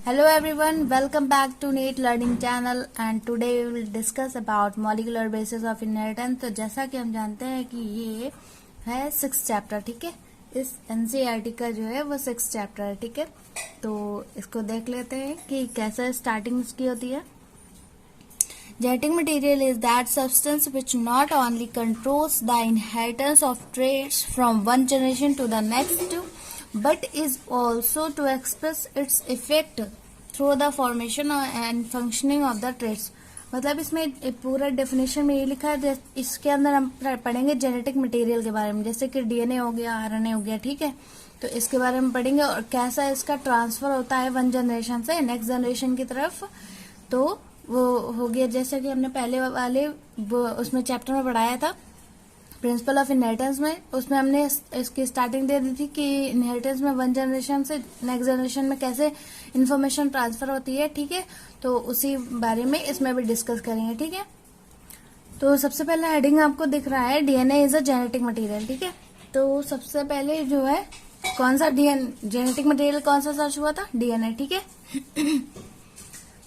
Hello everyone, welcome back to NEET Learning Channel and today we will discuss about molecular basis of inheritance। तो जैसा कि हम जानते हैं कि ये है 6th चैप्टर, ठीक है। इस NCERT का जो है वो 6th चैप्टर है, ठीक है। तो इसको देख लेते हैं कि कैसे स्टार्टिंग इसकी होती है। Genetic material is that substance which not only controls the inheritance of traits from one generation to the next, but is also to express its effect through the formation and functioning of the traits। मतलब इसमें पूरा definition में ये लिखा है। इसके अंदर हम पढ़ेंगे जेनेटिक मटेरियल के बारे में, जैसे कि डीएनए हो गया, आरएनए हो गया, ठीक है। तो इसके बारे में पढ़ेंगे और कैसा इसका ट्रांसफर होता है वन जनरेशन से नेक्स्ट जनरेशन की तरफ। तो वो हो गया जैसे कि हमने पहले वाले उसमें चैप्टर में पढ़ाया था प्रिंसिपल ऑफ इनहेरिटेंस में। उसमें हमने इसकी स्टार्टिंग दे दी थी कि इनहेरिटेंस में वन जनरेशन से नेक्स्ट जनरेशन में कैसे इन्फॉर्मेशन ट्रांसफर होती है, ठीक है। तो उसी बारे में इसमें भी डिस्कस करेंगे, ठीक है। तो सबसे पहला हेडिंग आपको दिख रहा है DNA is a genetic material, ठीक है। तो सबसे पहले जो है कौन सा जेनेटिक मटेरियल कौन सा सर्च हुआ था? डीएनए, ठीक है।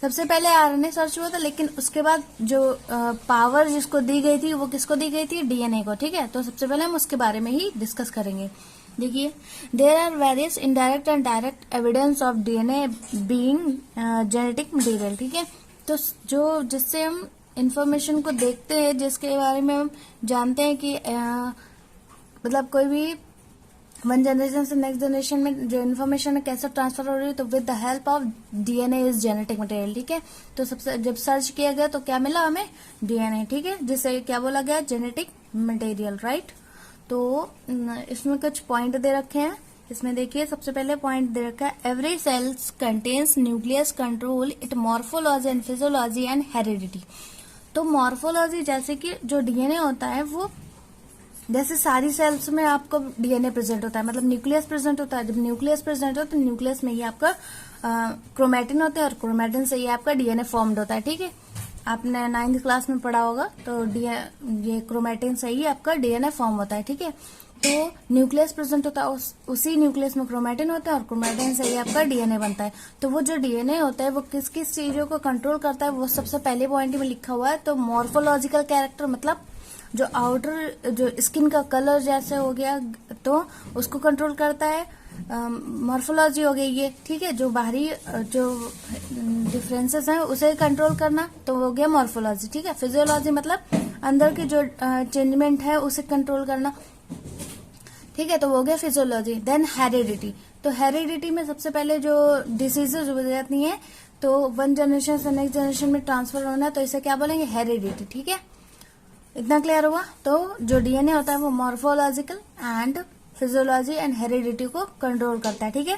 सबसे पहले आरएनए सर्च हुआ था, लेकिन उसके बाद जो पावर जिसको दी गई थी वो किसको दी गई थी? डीएनए को, ठीक है। तो सबसे पहले हम उसके बारे में ही डिस्कस करेंगे। देखिए, there are various indirect and direct evidence of DNA being genetic material, ठीक है। तो जो जिससे हम इंफॉर्मेशन को देखते हैं, जिसके बारे में हम जानते हैं कि मतलब कोई भी वन जनरेशन से नेक्स्ट जनरेशन में जो इन्फॉर्मेशन है कैसे ट्रांसफर हो रही है, तो with the help of DNA is genetic material, ठीक है। तो सबसे जब सर्च किया गया तो क्या मिला हमें? डीएनए, ठीक है, जिसे क्या बोला गया? Genetic material, right. तो इसमें कुछ पॉइंट दे रखे हैं। इसमें देखिए सबसे पहले पॉइंट दे रखा है every cells contains nucleus control it morphology and physiology and heredity. तो मॉर्फोलॉजी जैसे कि जो डीएनए होता है वो जैसे सारी सेल्स में आपको डीएनए प्रेजेंट होता है, मतलब न्यूक्लियस प्रेजेंट होता है। जब न्यूक्लियस प्रेजेंट हो तो न्यूक्लियस में ही आपका क्रोमैटिन होता है और क्रोमैटिन से ही आपका डीएनए फॉर्म्ड होता है, ठीक है। आपने 9th क्लास में पढ़ा होगा। तो ये क्रोमैटिन से ही आपका डीएनए फॉर्म होता है, ठीक है। तो न्यूक्लियस प्रेजेंट होता है, उसी न्यूक्लियस में क्रोमैटिन होता है और क्रोमैटिन से ही आपका डीएनए बनता है। तो वो जो डीएनए होता है वो किस किस चीजों को कंट्रोल करता है वो सबसे पहले पॉइंट में लिखा हुआ है। तो मॉर्फोलॉजिकल कैरेक्टर मतलब जो आउटर जो स्किन का कलर जैसे हो गया तो उसको कंट्रोल करता है। मॉर्फोलॉजी हो गई ये, ठीक है। जो बाहरी जो डिफरेंसेस हैं उसे कंट्रोल करना तो हो गया मॉर्फोलॉजी, ठीक है। फिजियोलॉजी मतलब अंदर की जो चेंजमेंट है उसे कंट्रोल करना, ठीक है। तो वो हो गया फिजियोलॉजी। Then heredity. तो हेरिडिटी में सबसे पहले जो डिसीजेज हो जाती हैं तो वन जनरेशन से नेक्स्ट जनरेशन में ट्रांसफर होना, तो इसे क्या बोलेंगे? हेरिडिटी, ठीक है। इतना क्लियर हुआ? तो जो डीएनए होता है वो morphological and physiology and heredity को कंट्रोल करता है, ठीक है।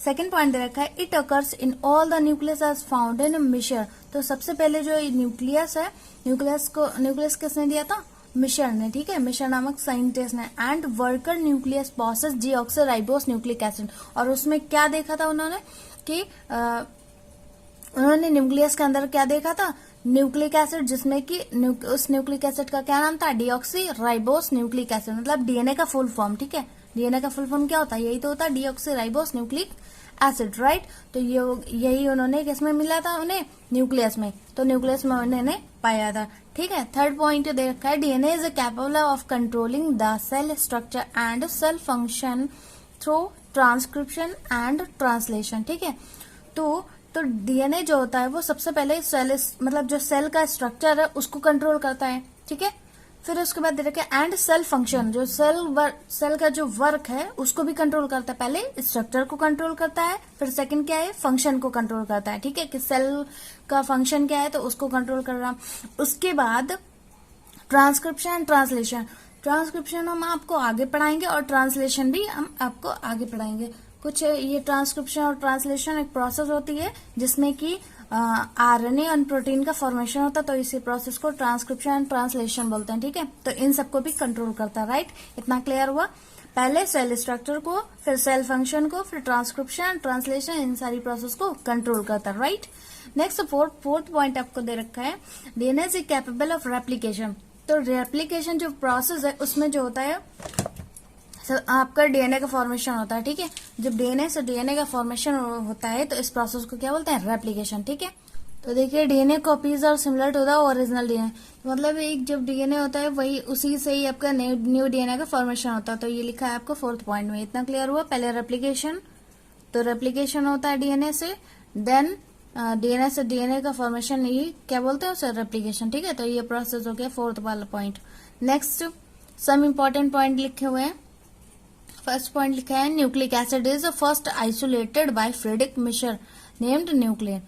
सेकंड पॉइंट दे रखा है it occurs in all the nucleus as found in Miescher. तो सबसे पहले जो न्यूक्लियस है, न्यूक्लियस किसने दिया था? मिशर ने, ठीक है। मिशर नामक साइंटिस्ट ने। And worker nucleus process deoxyribose nucleic acid. और उसमें क्या देखा था उन्होंने कि उन्होंने न्यूक्लियस के अंदर क्या देखा था? न्यूक्लिक एसिड, जिसमें कि उस न्यूक्लिक एसिड का क्या नाम था? डीऑक्सीराइबोस न्यूक्लिक एसिड, मतलब डीएनए का फुल फॉर्म, ठीक है। डीएनए का फुल फॉर्म क्या होता है? यही तो होता है डीऑक्सीराइबोस न्यूक्लिक एसिड, राइट। तो यही उन्होंने किसमें मिला था? उन्हें न्यूक्लियस में। तो न्यूक्लियस में उन्होंने पाया था, ठीक है। थर्ड पॉइंट दे रखा है DNA is capable of controlling the cell structure and cell function through transcription and translation, ठीक है। तो डीएनए जो होता है वो सबसे पहले सेल मतलब जो सेल का स्ट्रक्चर है उसको कंट्रोल करता है, ठीक है। फिर उसके बाद दे रखा है एंड सेल फंक्शन, जो सेल का जो वर्क है उसको भी कंट्रोल करता है। पहले स्ट्रक्चर को कंट्रोल करता है, फिर सेकंड क्या है? फंक्शन को कंट्रोल करता है, ठीक है। कि सेल का फंक्शन क्या है तो उसको कंट्रोल कर रहा। उसके बाद ट्रांसक्रिप्शन एंड ट्रांसक्रिप्शन हम आपको आगे पढ़ाएंगे और ट्रांसलेशन भी हम आपको आगे पढ़ाएंगे। कुछ ये ट्रांसक्रिप्शन और ट्रांसलेशन एक प्रोसेस होती है जिसमें कि आरएनए और प्रोटीन का फॉर्मेशन होता है, तो इसी प्रोसेस को ट्रांसक्रिप्शन एंड ट्रांसलेशन बोलते हैं, ठीक है। तो इन सबको भी कंट्रोल करता है, राइट। इतना क्लियर हुआ? पहले सेल स्ट्रक्चर को, फिर सेल फंक्शन को, फिर ट्रांसक्रिप्शन ट्रांसलेशन, इन सारी प्रोसेस को कंट्रोल करता है, राइट। नेक्स्ट फोर्थ पॉइंट आपको दे रखा है DNA is capable of replication. तो रेप्लीकेशन जो प्रोसेस है उसमें जो होता है आपका डीएनए का फॉर्मेशन होता है, ठीक है। जब डीएनए से डीएनए का फॉर्मेशन होता है तो इस प्रोसेस को क्या बोलते हैं, रेप्लिकेशन, ठीक है। तो देखिए DNA copies are similar to the original DNA, मतलब एक जब डीएनए होता है वही उसी से ही आपका न्यू डीएनए का फॉर्मेशन होता है। तो ये लिखा है आपको 4th पॉइंट में। इतना क्लियर हुआ। पहले रेप्लिकेशन, तो रेप्लिकेशन होता है डीएनए से, देन डीएनए से डीएनए का फॉर्मेशन ये क्या बोलते हैं उसे, रेप्लिकेशन, ठीक है। तो ये प्रोसेस हो गया 4th वाला point. Next some important point लिखे हुए हैं। फर्स्ट पॉइंट लिखा है nucleic acid is first isolated by Frederick Miescher named nuclein.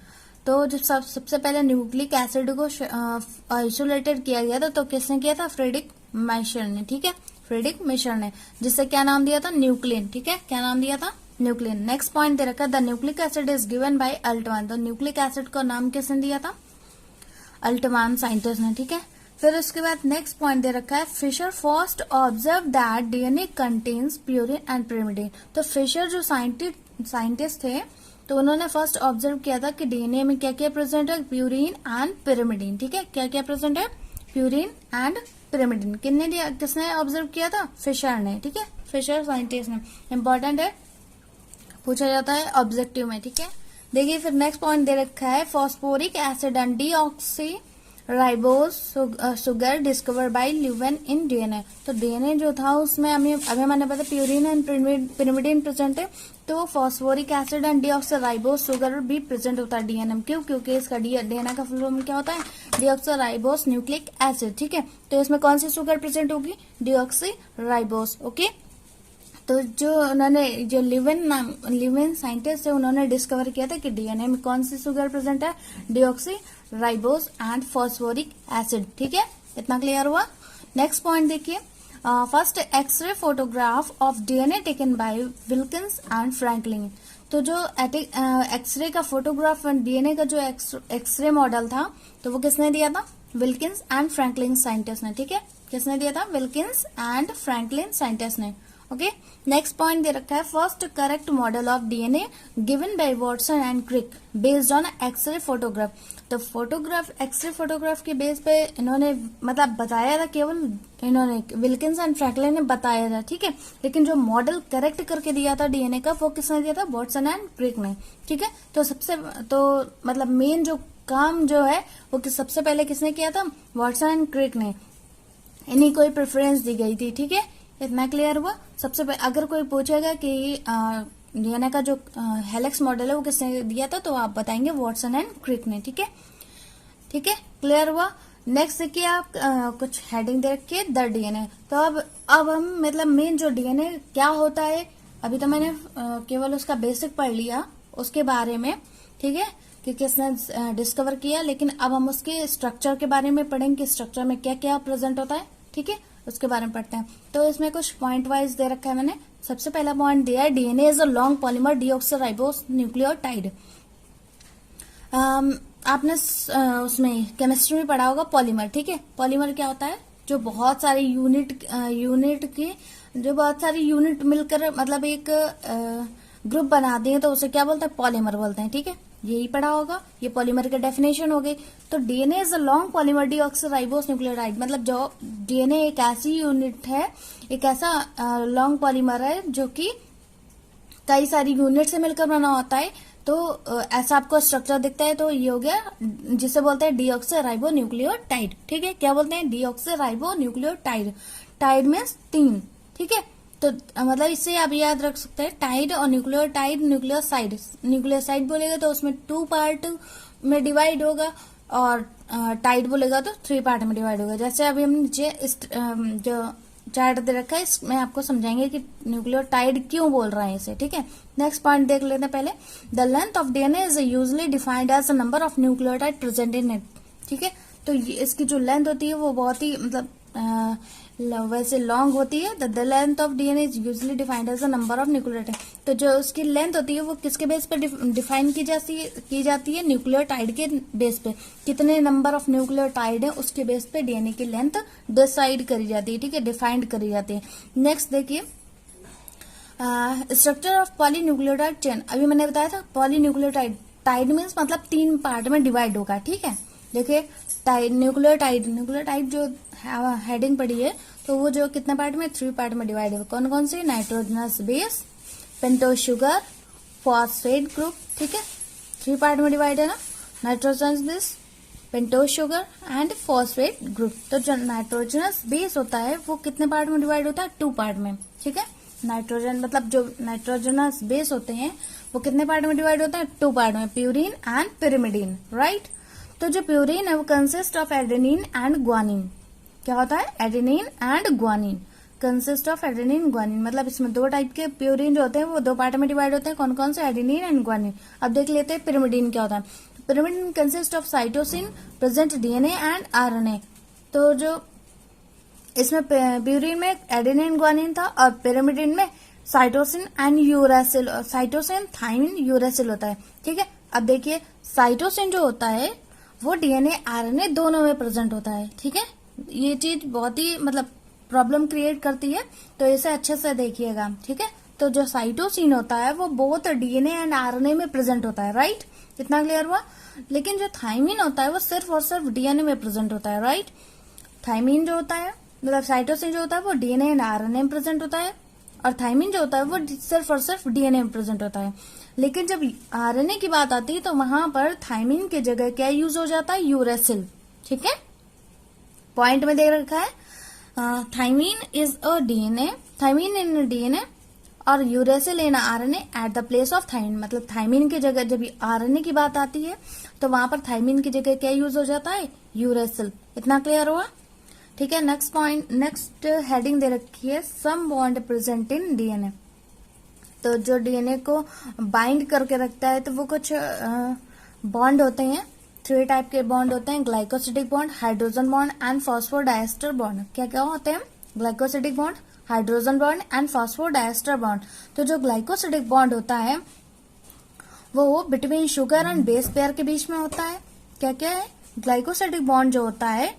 तो जब सबसे पहले न्यूक्लिक एसिड को आइसोलेटेड किया गया था तो किसने किया था, फ्रेडरिक मिशर ने, ठीक है, फ्रेडरिक मिशर ने, जिससे क्या नाम दिया था, न्यूक्लियन, ठीक है। क्या नाम दिया था, न्यूक्लियन। नेक्स्ट पॉइंट दे रखा है the nucleic acid is given by Altmann. तो न्यूक्लिक एसिड का नाम किसने दिया था, अल्टमान साइंटिस्ट ने, ठीक है। फिर उसके बाद नेक्स्ट पॉइंट दे रखा है Fischer first observe that DNA contains purine and pyrimidine. तो फिशर जो साइंटिस्ट थे तो उन्होंने फर्स्ट ऑब्जर्व किया था कि डीएनए में क्या क्या प्रेजेंट है, प्यूरिन एंड पिरिमिडीन, ठीक है। क्या क्या प्रेजेंट है, प्यूरिन एंड पिरिमिडीन। किसने ऑब्जर्व किया था, फिशर ने, ठीक है, फिशर साइंटिस्ट ने। इंपॉर्टेंट है, पूछा जाता है ऑब्जेक्टिव में, ठीक है। देखिए फिर नेक्स्ट पॉइंट दे रखा है phosphoric acid and deoxy ribose sugar discover by Leeuwen in DNA. तो डीएनए जो था उसमें अभी मैंने पता प्यूरिन एंड पिरिमिडीन प्रेजेंट है, तो phosphoric acid and deoxy ribose sugar भी प्रेजेंट होता है डीएनए में। क्यों, क्योंकि इसका डीएनए का फुल फॉर्म क्या होता है, डीऑक्सी राइबोज न्यूक्लिक एसिड, ठीक है। तो इसमें कौन सी सुगर प्रेजेंट होगी, डीऑक्सी राइबोज, ओके। तो जो उन्होंने जो लिवेन साइंटिस्ट है उन्होंने डिस्कवर किया था कि डीएनए में कौन सी सुगर प्रेजेंट है, deoxyribose and phosphoric acid, ठीक है। इतना क्लियर हुआ। नेक्स्ट पॉइंट देखिए first X-ray photograph of DNA taken by Wilkins and Franklin. तो जो एक्सरे का फोटोग्राफ डीएनए का जो एक्सरे मॉडल था तो वो किसने दिया था, विल्किंस एंड फ्रैंकलिन साइंटिस्ट ने, ठीक है। किसने दिया था, विल्किंस एंड फ्रैंकलिन साइंटिस्ट ने, ओके। नेक्स्ट पॉइंट दे रखा है first correct model of DNA given by Watson and Crick based on X-ray photograph. तो एक्सरे फोटोग्राफ के बेस पे इन्होंने मतलब बताया था, केवल इन्होंने विल्किंस एंड फ्रैंकलिन ने बताया था, ठीक है। लेकिन जो मॉडल करेक्ट करके दिया था डीएनए का वो किसने दिया था, वॉटसन एंड क्रिक ने, ठीक है। तो मतलब मेन जो काम जो है वो सबसे पहले किसने किया था, वॉटसन एंड क्रिक ने, इन्हीं को प्रेफरेंस दी गई थी, ठीक है। इतना क्लियर हुआ। सबसे पहले अगर कोई पूछेगा कि डीएनए का जो हेलिक्स मॉडल है वो किसने दिया था तो आप बताएंगे वॉटसन एंड क्रिक ने, ठीक है, ठीक है, क्लियर हुआ। नेक्स्ट देखिए आप कुछ हेडिंग दे रखिए द डीएनए। तो अब हम मतलब मेन जो डीएनए क्या होता है, अभी तो मैंने केवल उसका बेसिक पढ़ लिया उसके बारे में, ठीक है, कि किसने डिस्कवर किया, लेकिन अब हम उसके स्ट्रक्चर के बारे में पढ़ेंगे कि स्ट्रक्चर में क्या क्या प्रेजेंट होता है, ठीक है, उसके बारे में पढ़ते हैं। तो इसमें कुछ पॉइंट वाइज दे रखा है मैंने। सबसे पहला पॉइंट दिया है DNA is a long polymer deoxyribose nucleotide. आपने उसमें केमिस्ट्री में पढ़ा होगा पॉलीमर, ठीक है। पॉलीमर क्या होता है, जो बहुत सारी यूनिट मिलकर मतलब एक ग्रुप बनाते हैं तो उसे क्या बोलते हैं, पॉलीमर बोलते हैं, ठीक है। यही पढ़ा होगा, ये पॉलीमर की डेफिनेशन हो गई। तो DNA is a long polymer deoxyribose nucleotide, मतलब जो डीएनए एक ऐसी यूनिट है, एक ऐसा लॉन्ग पॉलीमर है जो कि कई सारी यूनिट से मिलकर बना होता है। तो ऐसा आपको स्ट्रक्चर दिखता है, तो ये हो गया जिसे बोलते हैं डीऑक्सीराइबो न्यूक्लियोटाइड, ठीक है। क्या बोलते हैं, डीऑक्सीराइबो न्यूक्लियोटाइड। टाइड मीन्स 3, ठीक है। तो मतलब इससे आप याद रख सकते हैं टाइड और न्यूक्लियोटाइड, न्यूक्लियोसाइड बोलेगा तो उसमें 2 पार्ट में डिवाइड होगा और टाइड बोलेगा तो 3 पार्ट में डिवाइड होगा। जैसे अभी हम नीचे जो चार्ट दे रखा है इसमें आपको समझाएंगे कि न्यूक्लियोटाइड क्यों बोल रहे हैं इसे, ठीक है। नेक्स्ट पॉइंट देख लेते हैं पहले। The length of DNA is usually defined as the number of nucleotide present in it, ठीक है। तो इसकी जो लेंथ होती है वो बहुत ही मतलब वैसे लॉन्ग होती है। The length of DNA is usually defined as the number of nucleotide. तो जो उसकी लेंथ होती है वो किसके बेस पे डिफाइन की जाती है, न्यूक्लियोटाइड के बेस पे। कितने नंबर ऑफ न्यूक्लियोटाइड है उसके बेस पे डीएनए की लेंथ डिसाइड करी जाती है, ठीक है, डिफाइंड करी जाती है। नेक्स्ट देखिए स्ट्रक्चर ऑफ पॉलीन्यूक्लियोटाइड चेन। अभी मैंने बताया था पॉलीन्यूक्लियोटाइड, टाइड मीन्स मतलब 3 पार्ट में डिवाइड होगा, ठीक है। देखिए न्यूक्लियोटाइड जो हेडिंग पड़ी है, तो वो जो कितने पार्ट में, 3 पार्ट में डिवाइड है। कौन कौन से, nitrogenous base, pentose sugar, phosphate group, ठीक है, 3 पार्ट में डिवाइड है ना, nitrogenous base, pentose sugar and phosphate group. तो जो नाइट्रोजनस बेस होता है वो कितने पार्ट में डिवाइड होता है, 2 पार्ट में, ठीक है। नाइट्रोजन मतलब जो नाइट्रोजनस बेस होते हैं वो कितने पार्ट में डिवाइड होता है, 2 पार्ट में, प्यूरिन एंड पिरिमिडीन, राइट। तो जो प्यूरिन है वो consist of adenine and guanine. क्या होता है, adenine and guanine, consist of adenine guanine, मतलब इसमें 2 टाइप के प्यूरिन जो होते हैं वो 2 पार्ट में डिवाइड होते हैं। कौन कौन से, एडेनिन एंड ग्वानिन। अब देख लेते हैं पिरिमिडीन क्या होता है। Pyrimidine consist of cytosine, present DNA and RNA. तो जो इसमें प्यूरिन में एडेनिन ग्वानिन था और पिरिमिडीन में cytosine and uracil, cytosine thymine uracil होता है, ठीक है। अब देखिए साइटोसिन जो होता है वो डीएनए आरएनए दोनों में प्रेजेंट होता है, ठीक है। ये चीज बहुत ही मतलब प्रॉब्लम क्रिएट करती है, तो इसे अच्छे से देखिएगा, ठीक है। तो जो साइटोसिन होता है वो बोथ डीएनए एंड आरएनए में प्रेजेंट होता है, राइट, इतना क्लियर हुआ। लेकिन जो थाइमिन होता है वो सिर्फ और सिर्फ डीएनए में प्रेजेंट होता है, राइट। थाइमिन जो होता है मतलब साइटोसिन जो होता है वो डीएनए एंड आरएनए में प्रेजेंट होता है, और थाइमिन जो होता है वो सिर्फ और सिर्फ डीएनए में प्रेजेंट होता है। लेकिन जब आरएनए की बात आती है तो वहां पर थाइमिन की जगह क्या यूज हो जाता है, यूरेसिल, ठीक है। पॉइंट में दे रखा है thymine is a DNA, thymine in DNA और uracil in RNA at the place of thymine. मतलब थाइमिन की जगह जब आरएनए की बात आती है तो वहां पर थाइमिन की जगह क्या यूज हो जाता है, यूरेसिल, इतना क्लियर हुआ, ठीक है। नेक्स्ट पॉइंट, नेक्स्ट हेडिंग दे रखी है सम बॉन्ड प्रेजेंट इन डीएनए। तो जो डीएनए को बाइंड करके रखता है तो वो कुछ बॉन्ड होते हैं, 3 टाइप के बॉन्ड होते हैं, glycosidic bond, hydrogen bond and phosphodiester bond. क्या क्या होते हैं, glycosidic bond, hydrogen bond and phosphodiester bond. तो जो ग्लाइकोसिडिक बॉन्ड होता है वो between sugar and base pair के बीच में होता है। क्या क्या है, ग्लाइकोसिडिक बॉन्ड जो होता है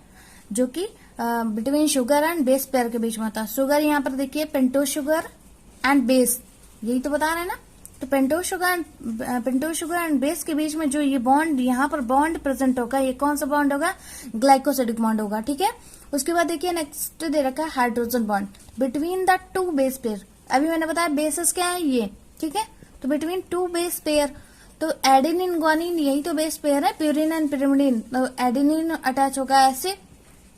जो कि between sugar and base pair के बीच में होता है। शुगर यहाँ पर देखिए पेंटोज शुगर एंड बेस, यही तो बता रहे हैं ना। तो पेंटोज शुगर एंड बेस के बीच में जो ये बॉन्ड यहाँ पर बॉन्ड प्रेजेंट होगा, ये कौन सा बॉन्ड होगा, ग्लाइकोसिडिक बॉन्ड होगा, ठीक है। उसके बाद देखिए नेक्स्ट दे रखा है hydrogen bond between the 2 base pair. अभी मैंने बताया बेसिस क्या है ये, ठीक है। तो बिटवीन 2 बेस पेयर, तो एडेनिन ग्वानिन यही तो बेस पेयर है, प्यूरिन एंड पिरिमिडीन। तो एडेनिन अटैच होगा ऐसे,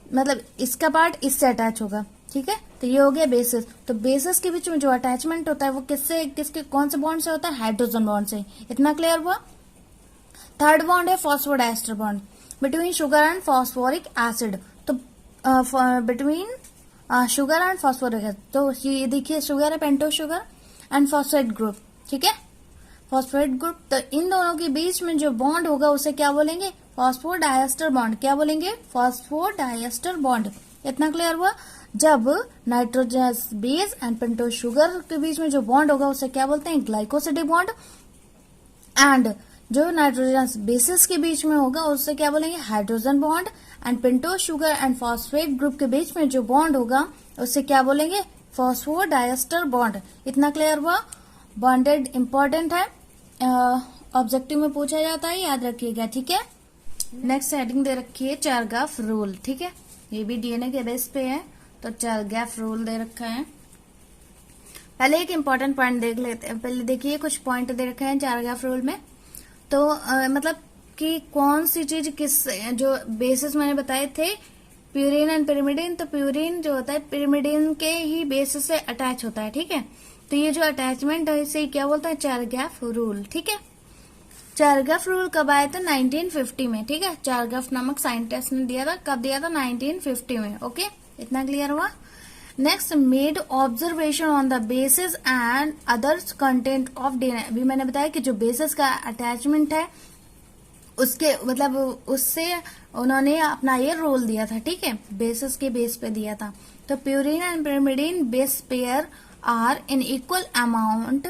मतलब इसका पार्ट इससे अटैच होगा, ठीक है। तो ये हो गया बेसिस। तो बेसिस के बीच में जो अटैचमेंट होता है वो किसके कौन से बॉन्ड से होता है, हाइड्रोजन बॉन्ड से, इतना क्लियर हुआ। थर्ड बॉन्ड है phosphodiester bond between sugar and phosphoric acid. तो between sugar and phosphoric acid, तो ये देखिए शुगर है pentose sugar and phosphate group, ठीक है, फॉस्फेट ग्रुप। तो इन दोनों के बीच में जो बॉन्ड होगा उसे क्या बोलेंगे, फॉस्फोडाइएस्टर बॉन्ड। क्या बोलेंगे, फॉस्फोडाइएस्टर बॉन्ड, इतना क्लियर हुआ। जब nitrogenous base and pentose sugar के बीच में जो बॉन्ड होगा उसे क्या बोलते हैं, ग्लाइकोसिडिक बॉन्ड। एंड जो नाइट्रोजनस बेसिस के बीच में होगा उससे क्या बोलेंगे, hydrogen bond. And pentose sugar and phosphate group के बीच में जो बॉन्ड होगा उससे क्या बोलेंगे, फॉस्फोडाइएस्टर बॉन्ड, इतना क्लियर हुआ। बॉन्डेड इंपॉर्टेंट है, ऑब्जेक्टिव में पूछा जाता है, याद रखिएगा, ठीक है। नेक्स्ट हेडिंग दे रखी है चारगाफ रूल, ठीक है। ये भी डीएनए के बेस पे है, तो चारगाफ रूल दे रखा है। पहले एक इम्पोर्टेंट पॉइंट देख लेते हैं। पहले देखिए कुछ पॉइंट दे रखे हैं चारगाफ रूल में। तो मतलब कि कौन सी चीज किस, जो बेसिस मैंने बताए थे प्यूरिन एंड पिरिमिडीन, तो प्यूरिन जो होता है पिरिमिडीन के ही बेसिस से अटैच होता है, ठीक है। तो ये जो अटैचमेंट है इसे क्या बोलते हैं, चारगाफ रूल, ठीक है। चारगाफ रूल कब आया था, 1950 में, ठीक है। चारगाफ नामक साइंटिस्ट ने दिया था, कब दिया था, 1950 में, ओके, इतना क्लियर हुआ। Next, made observation on the basis and others content of DNA. अभी मैंने बताया कि जो बेसिस का अटैचमेंट है उसके मतलब उससे उन्होंने अपना ये रोल दिया था, ठीक है, बेसिस के बेस पे दिया था। तो purine and pyrimidine base pair are in equal amount,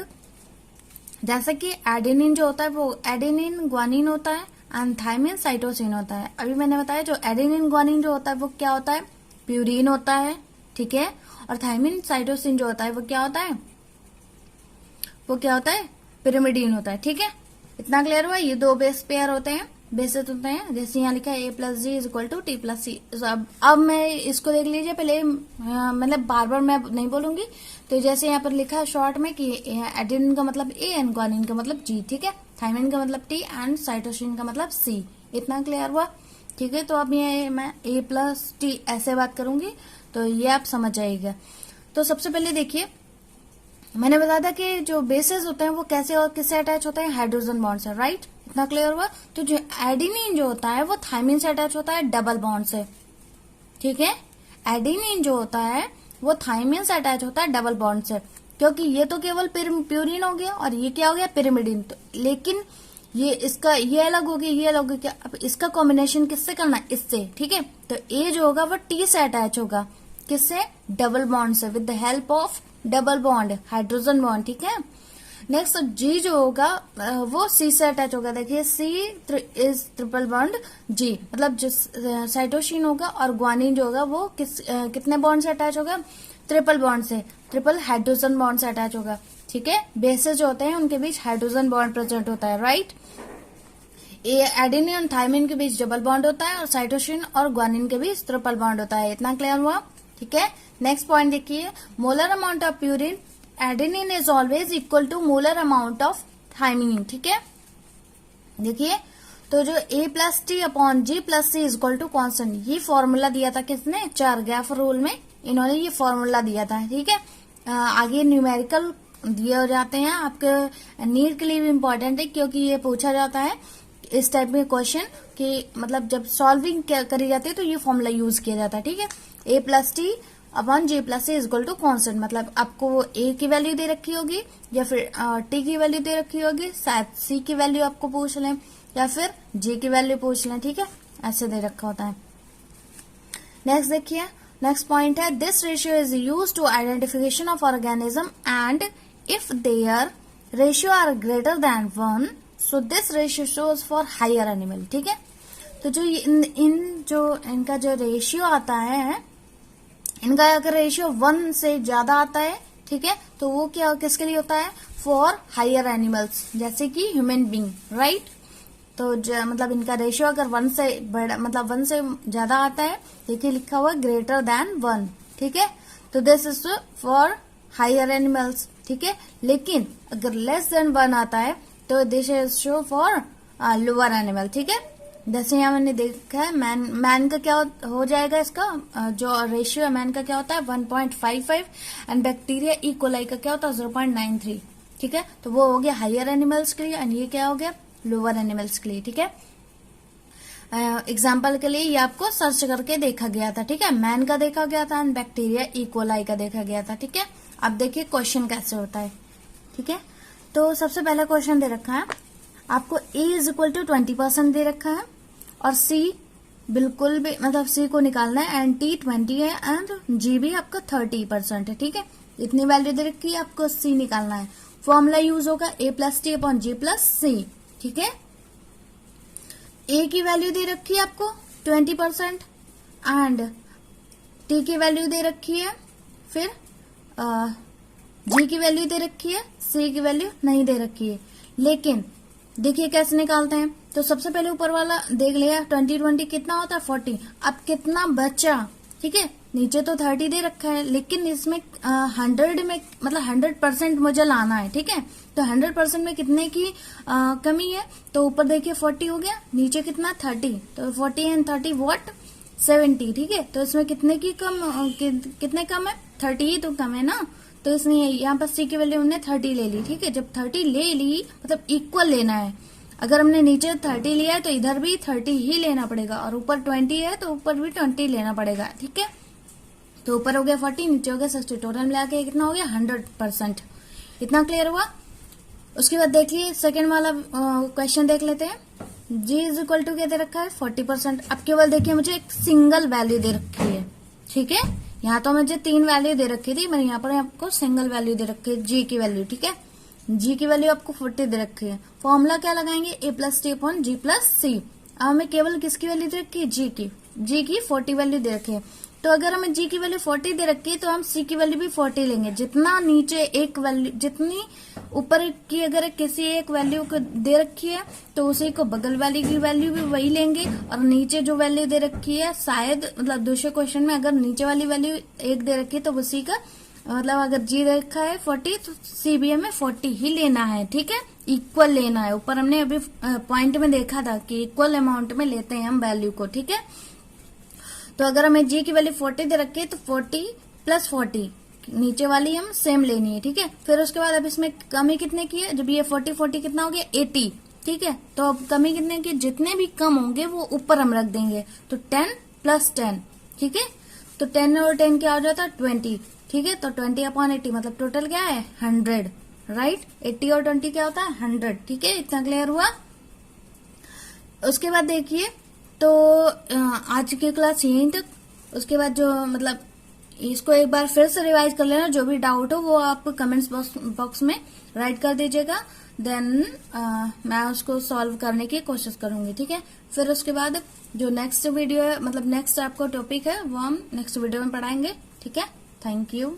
जैसे कि एडेनिन जो होता है वो एडेनिन ग्वानिन होता है एंड थाइमिन साइटोसिन होता है। अभी मैंने बताया जो एडेनिन ग्वानिन जो होता है वो क्या होता है, प्यूरिन होता है, ठीक है। और थाइमिन साइटोसिन जो होता है वो क्या होता है, पिरिमिडीन होता है, ठीक है। इतना क्लियर हुआ, ये 2 बेस पेयर होते हैं बेसिस होते हैं। जैसे यहाँ लिखा है a plus G is equal to T plus C. अब मैं इसको देख लीजिए पहले, मतलब बार बार मैं नहीं बोलूंगी। तो जैसे यहाँ पर लिखा है शॉर्ट में कि एडेनिन का मतलब ए एंड ग्वानिन का मतलब जी, ठीक है। थायमिन का मतलब टी एंड साइटोसिन का मतलब सी। इतना क्लियर हुआ, ठीक है। तो अब ये मैं ए प्लस टी ऐसे बात करूंगी तो ये आप समझ जाइएगा। तो सबसे पहले देखिए, मैंने बताया था कि जो बेसेस होते हैं वो कैसे और किससे अटैच होते हैं, हाइड्रोजन बॉन्ड से, राइट। इतना क्लियर हुआ। तो जो एडेनिन जो होता है वो थायमिन से अटैच होता है डबल बॉन्ड से, ठीक है। एडेनिन जो होता है वो थायमिन से अटैच होता है डबल बॉन्ड से, क्योंकि ये तो केवल प्यूरिन हो गया और ये क्या हो गया, पिरिमिडिन। तो लेकिन ये इसका ये अलग हो गया, ये अलग हो गया। अब इसका कॉम्बिनेशन किससे करना है, इससे, ठीक है। तो ए जो होगा वो टी से अटैच होगा, किससे, डबल बॉन्ड से, with the help of double bond, hydrogen bond, ठीक है। नेक्स्ट जी जो होगा वो सी से अटैच होगा। देखिए सी इज ट्रिपल बॉन्ड जी, मतलब जो साइटोसिन होगा और ग्वानिन जो होगा वो कितने बॉन्ड से अटैच होगा, ट्रिपल बॉन्ड से, ट्रिपल हाइड्रोजन बॉन्ड से अटैच होगा, ठीक है। बेसेस जो होते हैं उनके बीच हाइड्रोजन बॉन्ड प्रेजेंट होता है, राइट। एडेनिन और थायमिन के बीच डबल बॉन्ड होता है और साइटोसिन और ग्वानिन के बीच ट्रिपल बॉन्ड होता है। इतना क्लियर हुआ, ठीक है। नेक्स्ट पॉइंट देखिए, molar amount of purine adenine is always equal to molar amount of thymine, ठीक है। देखिए तो जो a plus T upon G plus C is equal to constant, ये फॉर्मूला दिया था किसने, चारगैफ रूल में इन्होंने ये फॉर्मूला दिया था, ठीक है। आगे न्यूमेरिकल दिए हो जाते हैं आपके नीट के लिए भी इम्पोर्टेंट है, क्योंकि ये पूछा जाता है इस टाइप में क्वेश्चन कि मतलब जब सॉल्विंग करी जाती है तो ये फॉर्मूला यूज किया जाता है, ठीक है। a plus T upon G plus C is equal to constant, मतलब आपको a की वैल्यू दे रखी होगी या फिर t की वैल्यू दे रखी होगी, शायद c की वैल्यू आपको पूछ लें या फिर g की वैल्यू पूछ लें, ठीक है। ऐसे दे रखा होता है। नेक्स्ट देखिए, नेक्स्ट पॉइंट है, this ratio is use to identification of organism and if their ratio are greater than 1 so this ratio shows for higher animal, ठीक है। तो जो इनका जो रेशियो आता है, इनका अगर रेशियो 1 से ज्यादा आता है, ठीक है, तो वो क्या किसके लिए होता है, फॉर हायर एनिमल्स, जैसे कि ह्यूमन बींग, राइट। तो मतलब इनका रेशियो अगर 1 से बड़ा, मतलब 1 से ज्यादा आता है, देखिए लिखा हुआ ग्रेटर देन 1, ठीक है। तो this is for higher animals, ठीक है। लेकिन अगर लेस देन 1 आता है तो this is show for lower animal, ठीक है। जैसे यहाँ मैंने देखा है मैन का क्या हो जाएगा, इसका जो रेशियो है मैन का क्या होता है 1.55 एंड बैक्टीरिया ई कोलाई का क्या होता है 0.93, ठीक है। तो वो हो गया हायर एनिमल्स के लिए एंड ये क्या हो गया लोअर एनिमल्स के लिए, ठीक है। एग्जाम्पल के लिए ये आपको सर्च करके देखा गया था, ठीक है। मैन का देखा गया था एंड बैक्टीरिया ई कोलाई का देखा गया था, ठीक है। अब देखिए क्वेश्चन कैसे होता है, ठीक है। तो सबसे पहला क्वेश्चन दे रखा है आपको, a इज इक्वल टू 20% दे रखा है और c बिल्कुल भी, मतलब c को निकालना है एंड t 20 है एंड g भी आपका 30% है, ठीक है। इतनी वैल्यू दे रखी है, आपको c निकालना है। फॉर्मूला यूज होगा a plus T upon G plus C, ठीक है। a की वैल्यू दे रखी है आपको 20% एंड t की वैल्यू दे रखी है, फिर g की वैल्यू दे रखी है, c की वैल्यू नहीं दे रखी है। लेकिन देखिए कैसे निकालते हैं, तो सबसे पहले ऊपर वाला देख लिया 20 कितना होता है 40। अब कितना बचा, ठीक है, नीचे तो 30 दे रखा है लेकिन इसमें 100 में मतलब 100% मुझे लाना है, ठीक है। तो 100% में कितने की कमी है, तो ऊपर देखिए 40 हो गया, नीचे कितना 30, तो 40 एंड 30 व्हाट 70, ठीक है। तो इसमें कितने की कितने कम है, 30 ही तो कम है ना। तो इसलिए यहाँ पर सी की वैल्यू हमने 30 ले ली, ठीक है। जब 30 ले ली मतलब इक्वल लेना है, अगर हमने नीचे 30 लिया है तो इधर भी 30 ही लेना पड़ेगा और ऊपर 20 है तो ऊपर भी 20 लेना पड़ेगा, ठीक है। तो ऊपर हो गया 40, नीचे हो गया 60, टोटल मिला के कितना हो गया 100%। इतना क्लियर हुआ। उसके बाद देखिए सेकेंड वाला क्वेश्चन देख लेते हैं। g इज इक्वल टू क्या दे रखा है 40%। अब केवल देखिए मुझे एक सिंगल वैल्यू दे रखी है, ठीक है। यहाँ तो मुझे 3 वैल्यू दे रखी थी, मैंने यहाँ पर आपको सिंगल वैल्यू दे रखी है g की वैल्यू, ठीक है। g की वैल्यू आपको 40 दे रखी है। फॉर्मूला क्या लगाएंगे a plus T upon G plus C. अब हमें केवल किसकी वैल्यू दे रखी है g की 40 वैल्यू दे रखी है। तो अगर हमें g की वैल्यू 40 दे रखी है तो हम c की वैल्यू भी 40 लेंगे। जितना नीचे एक वैल्यू, जितनी ऊपर की अगर किसी एक वैल्यू को दे रखी है तो उसी को बगल वाली की वैल्यू भी वही लेंगे, और नीचे जो वैल्यू दे रखी है शायद मतलब दूसरे क्वेश्चन में अगर नीचे वाली वैल्यू 1 दे रखी है तो उसी का मतलब अगर जी रखा है 40 तो सीबीएम में 40 ही लेना है, ठीक है, इक्वल लेना है। ऊपर हमने अभी पॉइंट में देखा था कि इक्वल अमाउंट में लेते हैं हम वैल्यू को, ठीक है। तो अगर हमें जी की वैल्यू 40 दे रखी है तो 40 प्लस 40 नीचे वाली हम सेम लेनी है, ठीक है। फिर उसके बाद अब इसमें कमी कितने की है, जब ये 40 कितना हो गया 80, ठीक है। तो अब कमी कितने की, जितने भी कम होंगे वो ऊपर हम रख देंगे, तो 10 प्लस 10, ठीक है। तो 10 और 10 क्या हो जाता है 20, ठीक है। तो 20/80 मतलब टोटल क्या है 100, राइट। 80 और 20 क्या होता है 100, ठीक है। इतना क्लियर हुआ। उसके बाद देखिए तो आज की क्लास यहीं तक। उसके बाद जो मतलब इसको एक बार फिर से रिवाइज कर लेना, जो भी डाउट हो वो आप कमेंट्स बॉक्स में राइट कर दीजिएगा, देन मैं उसको सॉल्व करने की कोशिश करूंगी, ठीक है। फिर उसके बाद जो नेक्स्ट वीडियो है मतलब नेक्स्ट आपको टॉपिक है वो हम नेक्स्ट वीडियो में पढ़ाएंगे, ठीक है। Thank you.